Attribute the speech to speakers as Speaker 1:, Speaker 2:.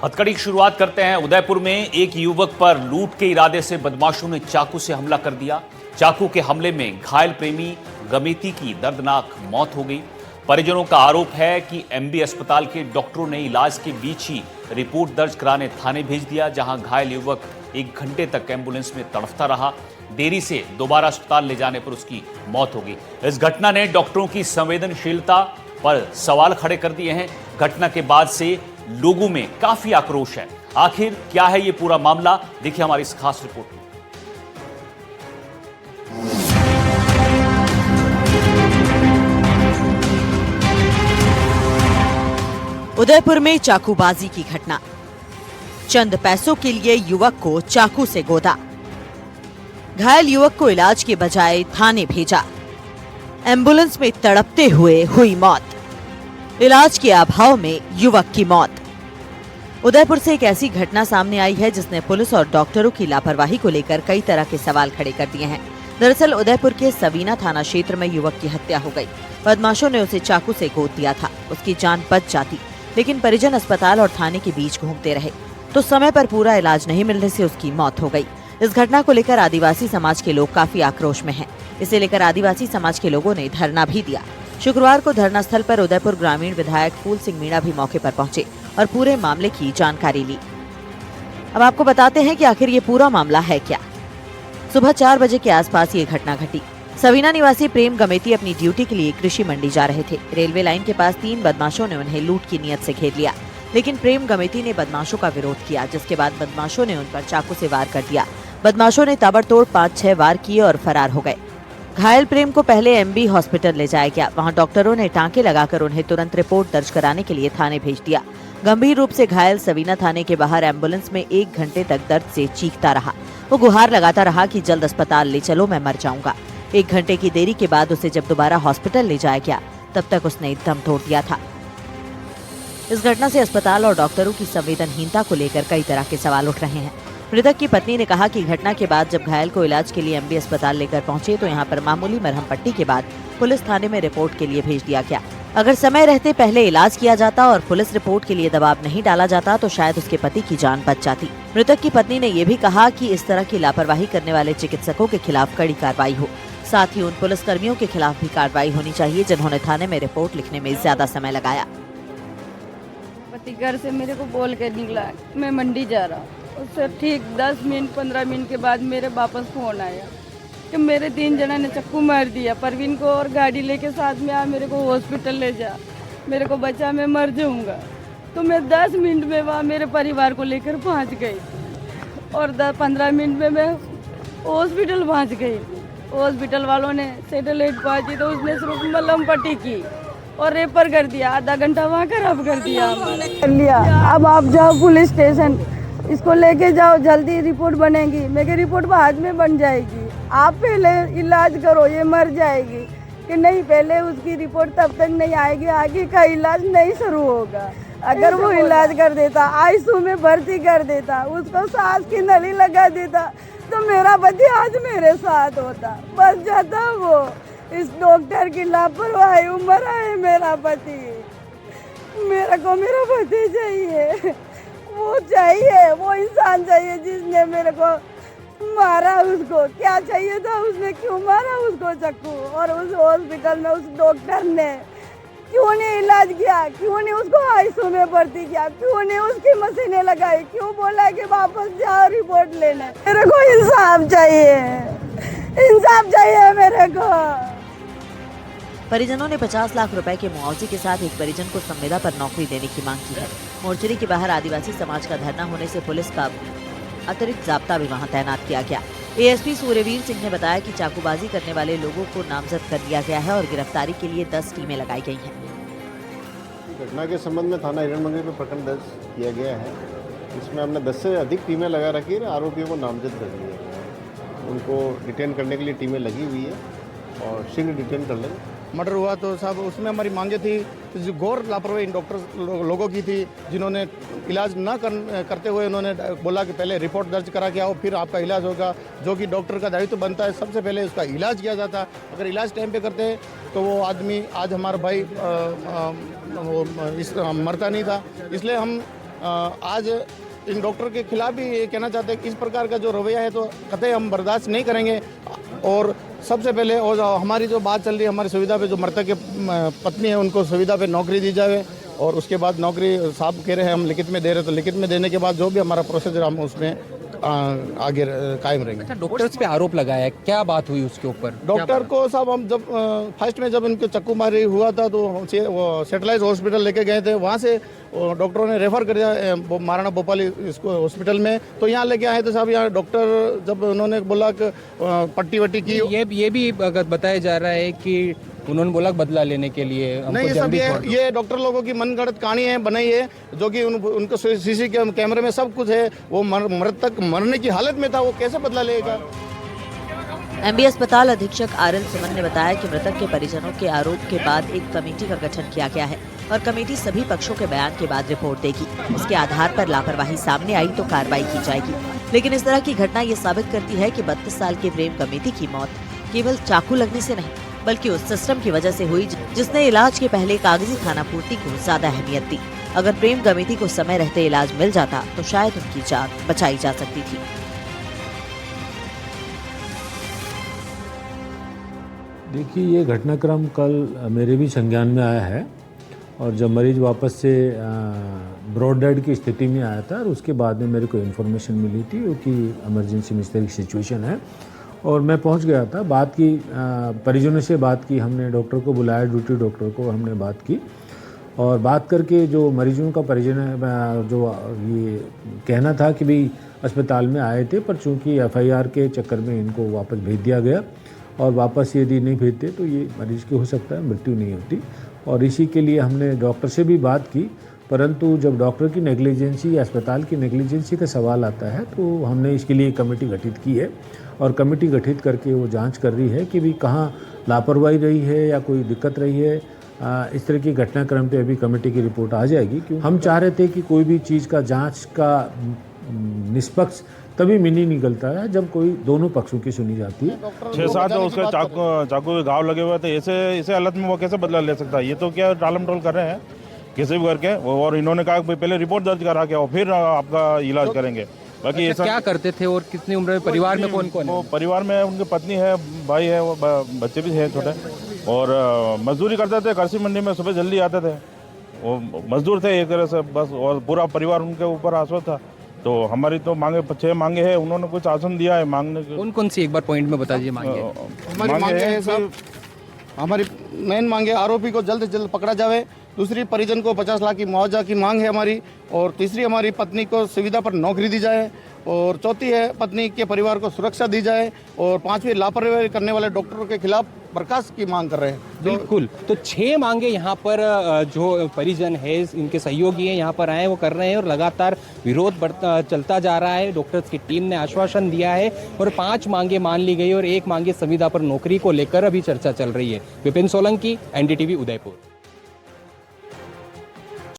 Speaker 1: हथकड़ी की शुरुआत करते हैं। उदयपुर में एक युवक पर लूट के इरादे से बदमाशों ने चाकू से हमला कर दिया। चाकू के हमले में घायल प्रेमी गमेती की दर्दनाक मौत हो गई। परिजनों का आरोप है कि एमबी अस्पताल के डॉक्टरों ने इलाज के बीच ही रिपोर्ट दर्ज कराने थाने भेज दिया, जहां घायल युवक 1 घंटे तक एम्बुलेंस में तड़फता रहा। देरी से दोबारा अस्पताल ले जाने पर उसकी मौत हो गई। इस घटना ने डॉक्टरों की संवेदनशीलता पर सवाल खड़े कर दिए हैं। घटना के बाद से लोगों में काफी आक्रोश है। आखिर क्या है ये पूरा मामला, देखिए हमारी इस खास रिपोर्ट में।
Speaker 2: उदयपुर में चाकूबाजी की घटना। चंद पैसों के लिए युवक को चाकू से गोदा। घायल युवक को इलाज के बजाय थाने भेजा। एम्बुलेंस में तड़पते हुए हुई मौत। इलाज के अभाव में युवक की मौत। उदयपुर से एक ऐसी घटना सामने आई है जिसने पुलिस और डॉक्टरों की लापरवाही को लेकर कई तरह के सवाल खड़े कर दिए हैं। दरअसल उदयपुर के सवीना थाना क्षेत्र में युवक की हत्या हो गई। बदमाशों ने उसे चाकू से गोद दिया था। उसकी जान बच जाती, लेकिन परिजन अस्पताल और थाने के बीच घूमते रहे तो समय पर पूरा इलाज नहीं मिलने से उसकी मौत हो गई। इस घटना को लेकर आदिवासी समाज के लोग काफी आक्रोश में हैं। इसे लेकर आदिवासी समाज के लोगों ने धरना भी दिया। शुक्रवार को धरना स्थल पर उदयपुर ग्रामीण विधायक फूल सिंह मीणा भी मौके पर पहुंचे और पूरे मामले की जानकारी ली। अब आपको बताते हैं कि आखिर ये पूरा मामला है क्या। सुबह 4 बजे के आसपास ये घटना घटी। सवीना निवासी प्रेम गमेती अपनी ड्यूटी के लिए कृषि मंडी जा रहे थे। रेलवे लाइन के पास 3 बदमाशों ने उन्हें लूट की नियत से घेर लिया, लेकिन प्रेम गमेती ने बदमाशों का विरोध किया, जिसके बाद बदमाशों ने उन पर चाकू से वार कर दिया। बदमाशों ने ताबड़तोड़ 5-6 वार किए और फरार हो गए। घायल प्रेम को पहले एमबी हॉस्पिटल ले जाया गया। वहां डॉक्टरों ने टांके लगाकर उन्हें तुरंत रिपोर्ट दर्ज कराने के लिए थाने भेज दिया। गंभीर रूप से घायल सवीना थाने के बाहर एम्बुलेंस में 1 घंटे तक दर्द से चीखता रहा। वो गुहार लगाता रहा कि जल्द अस्पताल ले चलो, मैं मर जाऊंगा। 1 घंटे की देरी के बाद उसे जब दोबारा हॉस्पिटल ले जाया गया, तब तक उसने दम तोड़ दिया था। इस घटना से अस्पताल और डॉक्टरों की संवेदनहीनता को लेकर कई तरह के सवाल उठ रहे हैं। मृतक की पत्नी ने कहा कि घटना के बाद जब घायल को इलाज के लिए एमबी अस्पताल लेकर पहुंचे तो यहां पर मामूली मरहम पट्टी के बाद पुलिस थाने में रिपोर्ट के लिए भेज दिया गया। अगर समय रहते पहले इलाज किया जाता और पुलिस रिपोर्ट के लिए दबाव नहीं डाला जाता तो शायद उसके पति की जान बच जाती। मृतक की पत्नी ने ये भी कहा कि इस तरह की लापरवाही करने वाले चिकित्सकों के खिलाफ कड़ी कार्रवाई हो। साथ ही उन पुलिस कर्मियों के खिलाफ भी कार्रवाई होनी चाहिए जिन्होंने थाने में रिपोर्ट लिखने में ज्यादा समय लगाया।
Speaker 3: पति घर से मेरे को बोल के निकला मैं मंडी जा रहा हूँ। उससे ठीक 10 मिनट 15 मिनट के बाद मेरे वापस फोन आया कि मेरे 3 जना ने चाकू मार दिया। परवीन को और गाड़ी लेके साथ में आ, मेरे को हॉस्पिटल ले जा, मेरे को बचा, मैं मर जाऊंगा। तो मैं 10 मिनट में वहाँ मेरे परिवार को लेकर पहुँच गई और 10-15 मिनट में मैं हॉस्पिटल पहुँच गई। हॉस्पिटल वालों ने सैटेलाइट पहुँची तो उसने सिर्फ मलहम पट्टी की और रेफर कर दिया। आधा घंटा वहाँ खराब कर दिया कर लिया। अब आप जाओ पुलिस स्टेशन, इसको लेके जाओ, जल्दी रिपोर्ट बनेगी। मेरी रिपोर्ट बाद में बन जाएगी, आप पहले इलाज करो, ये मर जाएगी। कि नहीं, पहले उसकी रिपोर्ट तब तक नहीं आएगी, आगे का इलाज नहीं शुरू होगा। अगर वो इलाज कर देता, आईसीयू में भर्ती कर देता, उसको सांस की नली लगा देता तो मेरा पति आज मेरे साथ होता, बच जाता वो। इस डॉक्टर की लापरवाही, उम्र है मेरा पति। मेरे को मेरा पति चाहिए, वो चाहिए, वो इंसान चाहिए जिसने मेरे को मारा। उसको क्या चाहिए था, उसने क्यों मारा उसको चाकू? और उस हॉस्पिटल में उस डॉक्टर ने क्यों नहीं इलाज किया, क्यों नहीं उसको आईसीयू में भर्ती किया, क्यों नहीं उसकी मशीनें लगाई, क्यों बोला कि वापस जाओ रिपोर्ट लेने? मेरे को इंसाफ चाहिए, इंसाफ चाहिए मेरे को।
Speaker 2: परिजनों ने 50 लाख रुपए के मुआवजे के साथ एक परिजन को संविदा पर नौकरी देने की मांग की है। मोर्चरी के बाहर आदिवासी समाज का धरना होने से पुलिस का अतिरिक्त जाब्ता भी वहां तैनात किया गया। एएसपी सूर्यवीर सिंह ने बताया कि चाकूबाजी करने वाले लोगों को नामजद कर दिया गया है और गिरफ्तारी के लिए 10 टीमें लगाई गई हैं।
Speaker 4: घटना के संबंध में थाना हिरणमंगरी में प्रकरण दर्ज किया गया है। इसमें हमने 10 से अधिक टीमें लगा रखी है। आरोपियों को नामजद कर दिया गया है। उनको डिटेन करने के लिए टीमें लगी हुई है और शीघ्र डिटेन कर लेंगे।
Speaker 5: मर्डर हुआ तो साहब उसमें हमारी मांगे थी, जो घोर लापरवाही इन डॉक्टर लोगों की थी, जिन्होंने इलाज न करते हुए उन्होंने बोला कि पहले रिपोर्ट दर्ज करा के आओ फिर आपका इलाज होगा, जो कि डॉक्टर का दायित्व बनता है। सबसे पहले उसका इलाज किया जाता। अगर इलाज टाइम पे करते तो वो आदमी आज हमारा भाई मरता नहीं था। इसलिए हम आज इन डॉक्टर के खिलाफ भी ये कहना चाहते हैं कि इस प्रकार का जो रवैया है तो कतई हम बर्दाश्त नहीं करेंगे। और सबसे पहले और हमारी जो बात चल रही है हमारी सुविधा पे, जो मृतक के पत्नी है उनको सुविधा पे नौकरी दी जाए, और उसके बाद नौकरी साहब कह रहे हैं हम लिखित में दे रहे हैं, तो लिखित में देने के बाद जो भी हमारा प्रोसीजर हम उसमें आगे कायम रहेंगे।
Speaker 6: अच्छा, डॉक्टर्स पे आरोप लगाया है, क्या बात हुई उसके ऊपर?
Speaker 5: डॉक्टर को साहब हम जब फर्स्ट में जब इनको चक्कू मारी हुआ था तो वो सेटेलाइट हॉस्पिटल लेके गए थे, वहाँ से डॉक्टरों ने रेफर कर दिया महाराणा भोपाल इसको हॉस्पिटल में। तो यहाँ लेके आए तो साहब यहाँ डॉक्टर जब उन्होंने बोला कि पट्टी वट्टी की,
Speaker 6: ये भी बताया जा रहा है कि उन्होंने बोला बदला लेने के लिए
Speaker 5: नहीं, सब ये डॉक्टर लोगों की मनगढ़ंत कहानी है बनाई है, जो कि उनको सीसी कैमरे में सब कुछ है। वो मृतक मरने की हालत में था, वो कैसे बदला लेगा?
Speaker 2: एमबी अस्पताल अधीक्षक आरएल सुमन ने बताया कि मृतक के परिजनों के आरोप के बाद एक कमेटी का गठन किया गया है और कमेटी सभी पक्षों के बयान के बाद रिपोर्ट देगी। उसके आधार पर लापरवाही सामने आई तो कार्रवाई की जाएगी। लेकिन इस तरह की घटना ये साबित करती है कि 32 साल के प्रेम कमेटी की मौत केवल चाकू लगने से नहीं बल्कि उस सिस्टम की वजह से हुई जिसने इलाज के पहले कागजी खानापूर्ति को ज्यादा अहमियत दी। अगर प्रेम कमेटी को समय रहते इलाज मिल जाता तो शायद उनकी जान बचाई जा सकती थी।
Speaker 7: देखिए, ये घटनाक्रम कल मेरे भी संज्ञान में आया है, और जब मरीज वापस से ब्रॉड डेड की स्थिति में आया था और उसके बाद में मेरे को इन्फॉर्मेशन मिली थी कि इमरजेंसी में इस तरह की सिचुएशन है, और मैं पहुंच गया था। बात की, परिजनों से बात की, हमने डॉक्टर को बुलाया, ड्यूटी डॉक्टर को हमने बात की, और बात करके जो मरीजों का परिजन है, जो ये कहना था कि भाई अस्पताल में आए थे, पर चूँकि FIR के चक्कर में इनको वापस भेज दिया गया, और वापस यदि नहीं भेजते तो ये मरीज की हो सकता है मृत्यु नहीं होती। और इसी के लिए हमने डॉक्टर से भी बात की, परंतु जब डॉक्टर की नेग्लिजेंसी या अस्पताल की नेग्लिजेंसी का सवाल आता है तो हमने इसके लिए कमेटी गठित की है, और कमेटी गठित करके वो जांच कर रही है कि भी कहाँ लापरवाही रही है या कोई दिक्कत रही है। इस तरह की घटनाक्रम पे अभी कमेटी की रिपोर्ट आ जाएगी। क्यों हम चाह रहे थे कि कोई भी चीज़ का जांच का निष्पक्ष तभी मिनी निकलता है जब कोई दोनों पक्षों की सुनी जाती है।
Speaker 8: 6-7 उसके चाकू के घाव लगे हुए थे, ऐसे हालत में वो कैसे बदला ले सकता है? ये तो क्या टालम टोल कर रहे हैं किसी भी करके, और इन्होंने कहा कि पहले रिपोर्ट दर्ज करा के और फिर आपका इलाज करेंगे। बाकी
Speaker 6: अच्छा, क्या करते थे और कितनी उम्र में? परिवार में कौन कौन है?
Speaker 8: परिवार में उनकी पत्नी है, भाई है, वो बच्चे भी हैं छोटे, और मजदूरी करते थे। कृषि मंडी में सुबह जल्दी आते थे, वो मजदूर थे एक तरह से बस, और पूरा परिवार उनके ऊपर आश्वस्त था। तो हमारी तो मांगे 6 मांगे हैं, उन्होंने कुछ आसन दिया है मांगने के।
Speaker 6: कौन कौन सी एक बार पॉइंट में बता दीजिए मांगे?
Speaker 5: हमारी मांगे है सब, हमारी मेन मांगे आरोपी को जल्द से जल्द पकड़ा जाए, दूसरी परिजन को 50 लाख की मुआवजा की मांग है हमारी, और तीसरी हमारी पत्नी को सुविधा पर नौकरी दी जाए, और चौथी है पत्नी के परिवार को सुरक्षा दी जाए, और पांचवी लापरवाही करने वाले डॉक्टरों के खिलाफ बर्खास्त की मांग कर रहे हैं।
Speaker 6: बिल्कुल, तो 6 मांगे यहाँ पर जो परिजन है, इनके सहयोगी हैं, यहाँ पर आए वो कर रहे हैं, और लगातार विरोध बढ़ता चलता जा रहा है। डॉक्टर्स की टीम ने आश्वासन दिया है और 5 मांगे मान ली गई, और 1 मांगे संविदा पर नौकरी को लेकर अभी चर्चा चल रही है। विपिन सोलंकी, NDTV उदयपुर।